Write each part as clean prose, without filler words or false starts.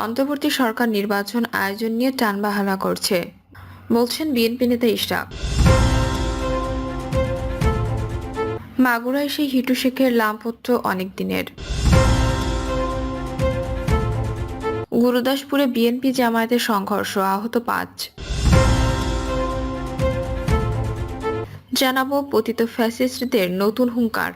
অন্তর্বর্তী সরকার নির্বাচন আয়োজন নিয়ে টালবাহানা করছে, বলছেন বিএনপি নেতা ইশরাক। মাগুরায় সেই হিটু শেখের লামপত্র অনেক দিনের। গুরুদাসপুরে বিএনপি জামায়াতের সংঘর্ষ, আহত ৫। জানাবো পতিত ফ্যাসিস্টদের নতুন হুঙ্কার।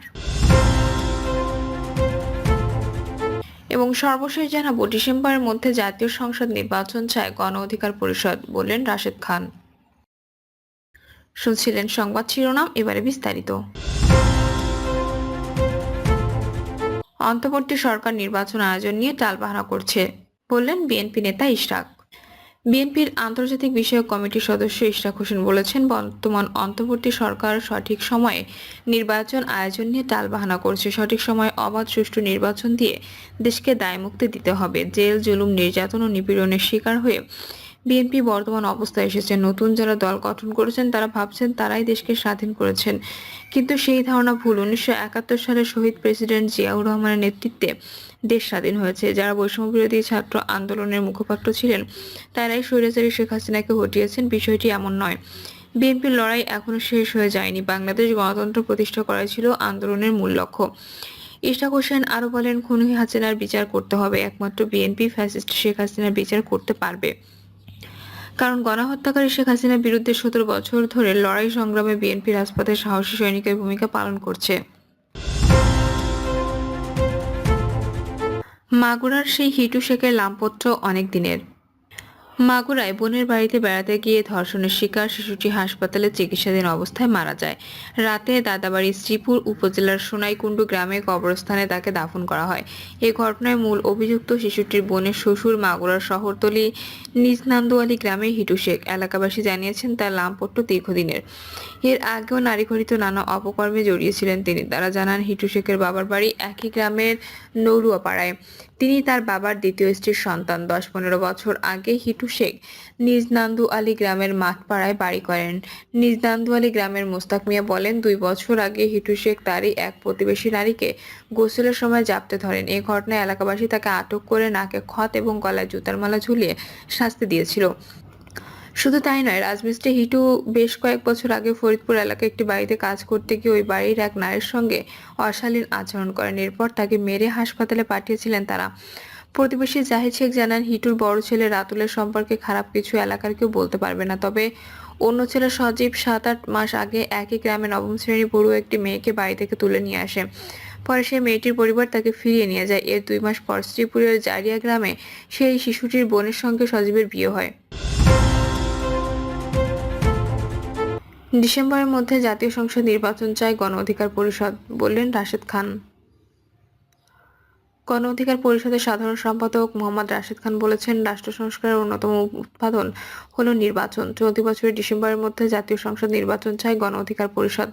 এবং সর্বশেষ জানাবো ডিসেম্বরের মধ্যে জাতীয় সংসদ নির্বাচন চায় গণ অধিকার পরিষদ, বললেন রাশেদ খান। শুনছিলেন সংবাদ শিরোনাম, এবারে বিস্তারিত। অন্তর্বর্তী সরকার নির্বাচন আয়োজন নিয়ে টালবাহানা করছে, বললেন বিএনপি নেতা ইশরাক। বিএনপির আন্তর্জাতিক বিষয়ক কমিটির সদস্য ইশরাক হোসেন বলেছেন, বর্তমান অন্তর্বর্তী সরকার সঠিক সময়ে নির্বাচন আয়োজন নিয়ে টালবাহানা করছে। সঠিক সময়ে অবাধ সুষ্ঠু নির্বাচন দিয়ে দেশকে দায়মুক্তি দিতে হবে। জেল, জুলুম, নির্যাতন ও নিপীড়নের শিকার হয়ে বিএনপি বর্তমান অবস্থায় এসেছে। নতুন যারা দল গঠন করেছেন তারা ভাবছেন তারাই দেশকে স্বাধীন করেছেন, কিন্তু সেই ধারণা ভুল। 1971 সালে শহীদ প্রেসিডেন্ট জিয়াউর রহমানের নেতৃত্বে দেশ স্বাধীন হয়েছে। যারা বৈষম্য বিরোধী ছাত্র আন্দোলনের মুখপাত্র ছিলেন তারাই স্বৈরাচারী শেখ হাসিনাকে হটিয়েছেন, বিষয়টি এমন নয়। বিএনপির লড়াই এখনো শেষ হয়ে যায়নি। বাংলাদেশ গণতন্ত্র প্রতিষ্ঠা করাই ছিল আন্দোলনের মূল লক্ষ্য। ইশরাক হোসেন আরো বলেন, খুনি হাসিনার বিচার করতে হবে। একমাত্র বিএনপি ফ্যাসিস্ট শেখ হাসিনার বিচার করতে পারবে, কারণ গণহত্যাকারী শেখ হাসিনার বিরুদ্ধে 17 বছর ধরে লড়াই সংগ্রামে বিএনপি রাজপথে সাহসী সৈনিকের ভূমিকা পালন করছে। মাগুরার সেই হিটু শেখের লামপত্র অনেক দিনের। মাগুরায় বোনের বাড়িতে বেড়াতে গিয়ে ধর্ষণের শিকার শিশুটি হাসপাতালে চিকিৎসাধীন অবস্থায় মারা যায়। রাতে দাদাবাড়ি শ্রীপুর উপজেলার সোনাইকুণ্ডু গ্রামে কবরস্থানে তাকে দাফন করা হয়। এই ঘটনায় মূল অভিযুক্ত শিশুটির বোনের শ্বশুর মাগুরার শহরতলি নিজনান্দুয়ালি গ্রামের হিটু শেখ। এলাকাবাসী জানিয়েছেন তার লামপট্ট দীর্ঘদিনের। এর আগেও নারীঘটিত নানা অপকর্মে জড়িয়েছিলেন তিনি। তারা জানান, হিটু শেখের বাবার বাড়ি একই গ্রামের নৌরুয়াপাড়ায়। তিনি তার বাবার দ্বিতীয় স্ত্রীর সন্তান। 10-15 বছর আগে হিটু শেখ নিজনান্দু আলী গ্রামের মাঠপাড়ায় বাড়ি করেন। নিজনান্দু আলী গ্রামের মোস্তাক মিয়া বলেন, 2 বছর আগে হিটু শেখ তারই এক প্রতিবেশী নারীকে গোসলের সময় জাপটে ধরেন। এই ঘটনায় এলাকাবাসী তাকে আটক করে নাকে খত এবং গলায় জুতার মালা ঝুলিয়ে শাস্তি দিয়েছিল। শুধু তাই নয়, রাজমিস্ত্রি হিটু বেশ কয়েক বছর আগে ফরিদপুর এলাকায় একটি বাড়িতে কাজ করতে গিয়ে ওই বাড়ির এক নারীর সঙ্গে অশালীন আচরণ করেন। এরপর তাকে মেরে হাসপাতালে পাঠিয়েছিলেন তারা। প্রতিবেশী জাহিদ শেখ জানান, হিটুর বড় ছেলে রাতুলের সম্পর্কে খারাপ কিছু এলাকার কেউ বলতে পারবে না। তবে অন্য ছেলে সজীব 7-8 মাস আগে একই গ্রামে নবম শ্রেণী পড়ুয়া একটি মেয়েকে বাড়ি থেকে তুলে নিয়ে আসে। পরে সেই মেয়েটির পরিবার তাকে ফিরিয়ে নিয়ে যায়। এর 2 মাস পর শ্রীপুরের জারিয়া গ্রামে সেই শিশুটির বোনের সঙ্গে সজীবের বিয়ে হয়। ডিসেম্বরের মধ্যে জাতীয় সংসদ নির্বাচন চায় গণ অধিকার পরিষদ, বললেন রাশেদ খান। গণ অধিকার পরিষদের সাধারণ সম্পাদক মোহাম্মদ রাশেদ খান বলেছেন, রাষ্ট্র সংস্কারের অন্যতম উৎপাদন হলো নির্বাচন। চলতি বছরের ডিসেম্বরের মধ্যে জাতীয় সংসদ নির্বাচন চায় গণ অধিকার পরিষদ।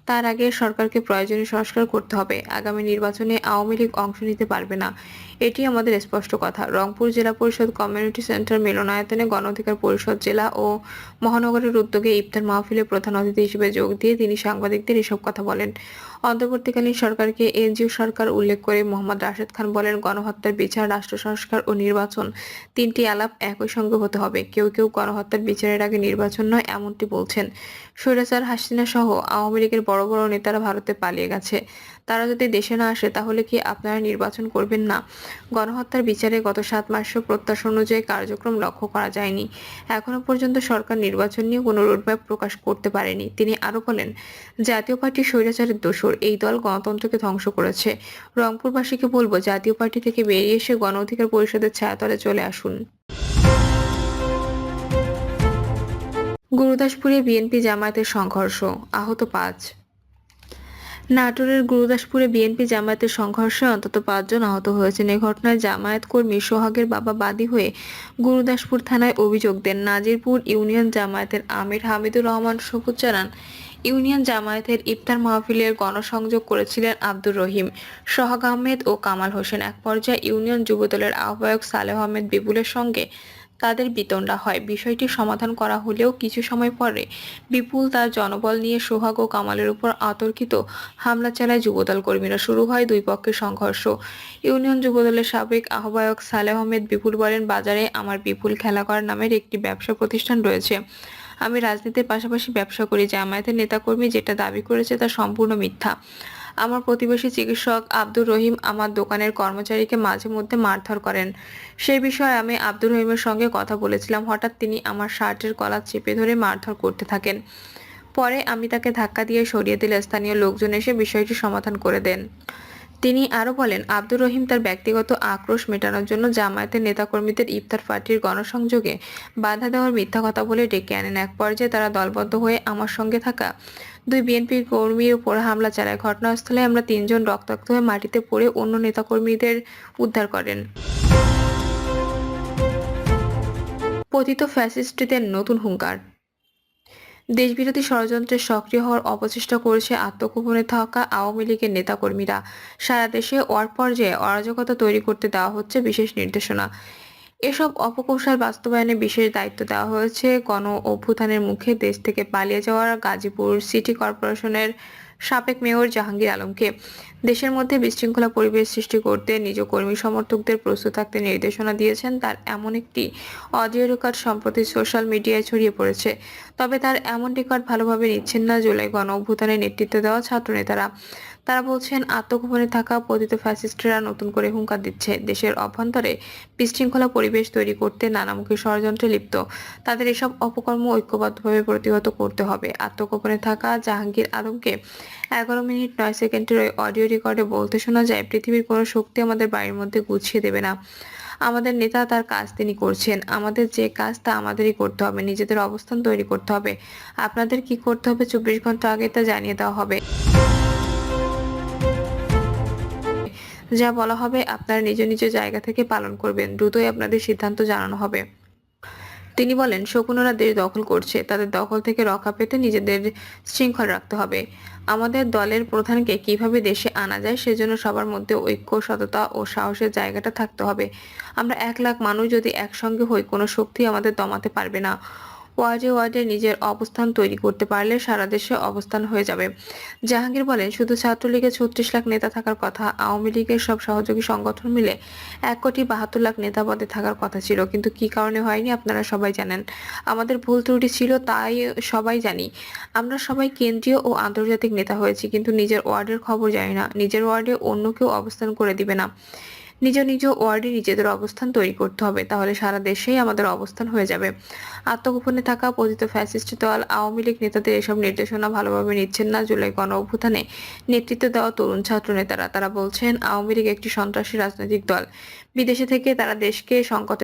তার আগে সরকারকে প্রয়োজনীয় সংস্কার করতে হবে। আগামী নির্বাচনে আওয়ামী লীগ অংশ নিতে পারবে না, এটি আমাদের স্পষ্ট কথা। রংপুর জেলা পরিষদ কমিউনিটি সেন্টার মিলনায়তনে গণ অধিকার পরিষদ জেলা ও মহানগরের উদ্যোগে ইফতার মাহফিলে প্রধান অতিথি হিসেবে যোগ দিয়ে তিনি সাংবাদিকদের এসব কথা বলেন। অন্তর্বর্তীকালীন সরকারকে এনজিও সরকার উল্লেখ করে মোহাম্মদ রাশেদ খান বলেন, গণহত্যার বিচার, রাষ্ট্র সংস্কার ও নির্বাচন 3টি আলাপ একই সঙ্গে হতে হবে। কেউ কেউ গণহত্যার বিচারের আগে নির্বাচন নয় এমনটি বলছেন। স্বৈরাচার হাসিনা সহ আওয়ামী লীগের বড় বড় নেতারা ভারতে পালিয়ে গেছে। তারা যদি দেশে না আসে তাহলে কি আপনারা নির্বাচন করবেন না? গণহত্যার বিচারে গত 7 মাসেও প্রত্যাশা অনুযায়ী কার্যক্রম লক্ষ্য করা যায়নি। এখনো পর্যন্ত সরকার নির্বাচন নিয়ে কোনো রোডম্যাপ প্রকাশ করতে পারেনি। তিনি আরো বলেন, জাতীয় পার্টি স্বৈরাচারের দোসর। এই দল গণতন্ত্রকে ধ্বংস করেছে। রংপুরবাসীকে বলবো, জাতীয় পার্টি থেকে বেরিয়ে এসে গণ অধিকার পরিষদের ছায়াতলে চলে আসুন। গুরুদাসপুরে বিএনপি জামায়াতের সংঘর্ষ, আহত 5। নাটোরের গুরুদাসপুরে বিএনপি জামায়াতের সংঘর্ষে অন্তত 5 জন আহত হয়েছেন। এই ঘটনায় জামায়াত কর্মী সোহাগের বাবা বাদী হয়ে গুরুদাসপুর থানায় অভিযোগ দেন। নাজিরপুর ইউনিয়ন জামায়াতের আমির হামিদুর রহমান সবুজ জানান, ইউনিয়ন জামায়াতের ইফতার মাহফিলের গণসংযোগ করেছিলেন আব্দুর রহিম, সোহাগ আহমেদ ও কামাল হোসেন। এক পর্যায়ে ইউনিয়ন যুবদলের আহ্বায়ক সালেহ আহমেদ বিপুলের সঙ্গে তাদের বিতণ্ডা হয়। বিষয়টি সমাধান করা হলেও কিছু সময় পরে বিপুল তার জনবল নিয়ে সোহাগ ও কামালের উপর অতর্কিত হামলা চালায় যুবদল কর্মীরা। শুরু হয় দুই পক্ষের সংঘর্ষ। ইউনিয়ন যুবদলের সাবেক আহ্বায়ক সালেহ আহমেদ বিপুল বলেন, বাজারে আমার বিপুল খেলাঘর নামের একটি ব্যবসা প্রতিষ্ঠান রয়েছে। আমি রাজনীতির পাশাপাশি ব্যবসা করি। জামায়াতের নেতাকর্মী যেটা দাবি করেছে তা সম্পূর্ণ মিথ্যা। আমার প্রতিবেশী চিকিৎসক আব্দুর রহিম আমার দোকানের কর্মচারীকে মাঝে মধ্যে মারধর করেন। সেই বিষয়ে আমি আব্দুর রহিমের সঙ্গে কথা বলেছিলাম। হঠাৎ তিনি আমার শার্টের কলার চেপে ধরে মারধর করতে থাকেন। পরে আমি তাকে ধাক্কা দিয়ে সরিয়ে দিলে স্থানীয় লোকজন এসে বিষয়টি সমাধান করে দেন। তিনি আরো বলেন, আব্দুর রহিম তার ব্যক্তিগত আক্রোশ মেটানোর জন্য জামায়াতের নেতাকর্মীদের ইফতার পার্টির গণসংযোগে বাধা দেওয়ার মিথ্যা কথা বলে ডেকে আনেন। এক পর্যায়ে তারা দলবদ্ধ হয়ে আমার সঙ্গে থাকা দুই বিএনপি কর্মীর উপর হামলা চালায়। ঘটনাস্থলে আমরা ৩ জন রক্তাক্ত হয়ে মাটিতে পড়ে অন্য নেতাকর্মীদের উদ্ধার করেন। পতিত ফ্যাসিস্টদের নতুন হুঙ্কার। দেশবিরোধী ষড়যন্ত্রে সক্রিয় হওয়ার অপচেষ্টা করেছে আত্মগোপনে থাকা আওয়ামী লীগের নেতাকর্মীরা। সারা দেশে ওয়ার্ড পর্যায়ে অরাজকতা তৈরি করতে দেওয়া হচ্ছে বিশেষ নির্দেশনা। এসব অপকৌশল বাস্তবায়নে বিশেষ দায়িত্ব দেওয়া হয়েছে গণ অভ্যুত্থানের মুখে দেশ থেকে পালিয়ে যাওয়ার গাজীপুর সিটি কর্পোরেশনের সাবেক মেয়র জাহাঙ্গীর আলমকে। দেশের মধ্যে বিশৃঙ্খলা পরিবেশ সৃষ্টি করতে নিজ কর্মী সমর্থকদের প্রস্তুত থাকতে নির্দেশনা দিয়েছেন। তার এমন একটি অডিও রেকর্ড সম্প্রতি সোশ্যাল মিডিয়ায় ছড়িয়ে পড়েছে। তবে তার এমন রেকর্ড ভালোভাবে নিচ্ছেন না জুলাই গণ অভ্যুত্থানের নেতৃত্ব দেওয়া ছাত্রনেতারা। তারা বলছেন, আত্মগোপনে থাকা পতিত ফ্যাসিস্টরা নতুন করে হুঙ্কার দিচ্ছে। দেশের অভ্যন্তরে বিশৃঙ্খলা পরিবেশ তৈরি করতে নানামুখী ষড়যন্ত্রে লিপ্ত তাদের এসব অপকর্ম ঐক্যবদ্ধভাবে প্রতিহত করতে হবে। আত্মগোপনে থাকা জাহাঙ্গীর আলমকে 11 মিনিট 9 সেকেন্ডের ওই অডিও রেকর্ডে বলতে শোনা যায়, পৃথিবীর কোনো শক্তি আমাদের বাড়ির মধ্যে গুছিয়ে দেবে না। আমাদের নেতা তার কাজ তিনি করছেন। আমাদের যে কাজ তা আমাদেরই করতে হবে। নিজেদের অবস্থান তৈরি করতে হবে। আপনাদের কি করতে হবে 24 ঘন্টা আগে তা জানিয়ে দেওয়া হবে। যা বলা হবে আপনারা নিজ নিজ জায়গা থেকে পালন করবেন। দ্রুতই আপনাদের সিদ্ধান্ত জানানো হবে। তিনি বলেন, শকুনরা দেশ দখল করছে। তাদের দখল থেকে রক্ষা পেতে নিজেদের শৃঙ্খল রাখতে হবে। আমাদের দলের প্রধানকে কিভাবে দেশে আনা যায় সেজন্য সবার মধ্যে ঐক্য, সততা ও সাহসের জায়গাটা থাকতে হবে। আমরা 1 লাখ মানুষ যদি একসঙ্গে হই, কোনো শক্তি আমাদের দমাতে পারবে না। ওয়ার্ডে ওয়ার্ডে নিজের অবস্থান তৈরি করতে পারলে সারা দেশে অবস্থান হয়ে যাবে। জাহাঙ্গীর বলেন, শুধু ছাত্রলীগের 36 লাখ নেতা থাকার কথা, আওয়ামী লীগের সব সহযোগী সংগঠন মিলে 1,72 লাখ নেতা পদে থাকার কথা ছিল। কিন্তু কি কারণে হয়নি আপনারা সবাই জানেন। আমাদের ভুল ত্রুটি ছিল, তাই সবাই জানি। আমরা সবাই কেন্দ্রীয় ও আন্তর্জাতিক নেতা হয়েছি, কিন্তু নিজের ওয়ার্ডের খবর জানি না। নিজের ওয়ার্ডে অন্য কেউ অবস্থান করে দিবে না। নিজ নিজ ওয়ার্ডে নিজেদের অবস্থান তৈরি করতে হবে। তাহলে সারা দেশেই আমাদের অবস্থান হয়ে যাবে। আত্মগোপনে থাকা পতিত ফ্যাসিস্ট দল আওয়ামী লীগ নেতাদের এসব নির্দেশনা ভালোভাবে নিচ্ছেন না জুলাই গণ অভ্যুত্থানে নেতৃত্ব দেওয়া তরুণ ছাত্র নেতারা। তারা বলছেন, আওয়ামী লীগ একটি সন্ত্রাসী রাজনৈতিক দল। বিদেশে থেকে তারা দেশকে সংকটে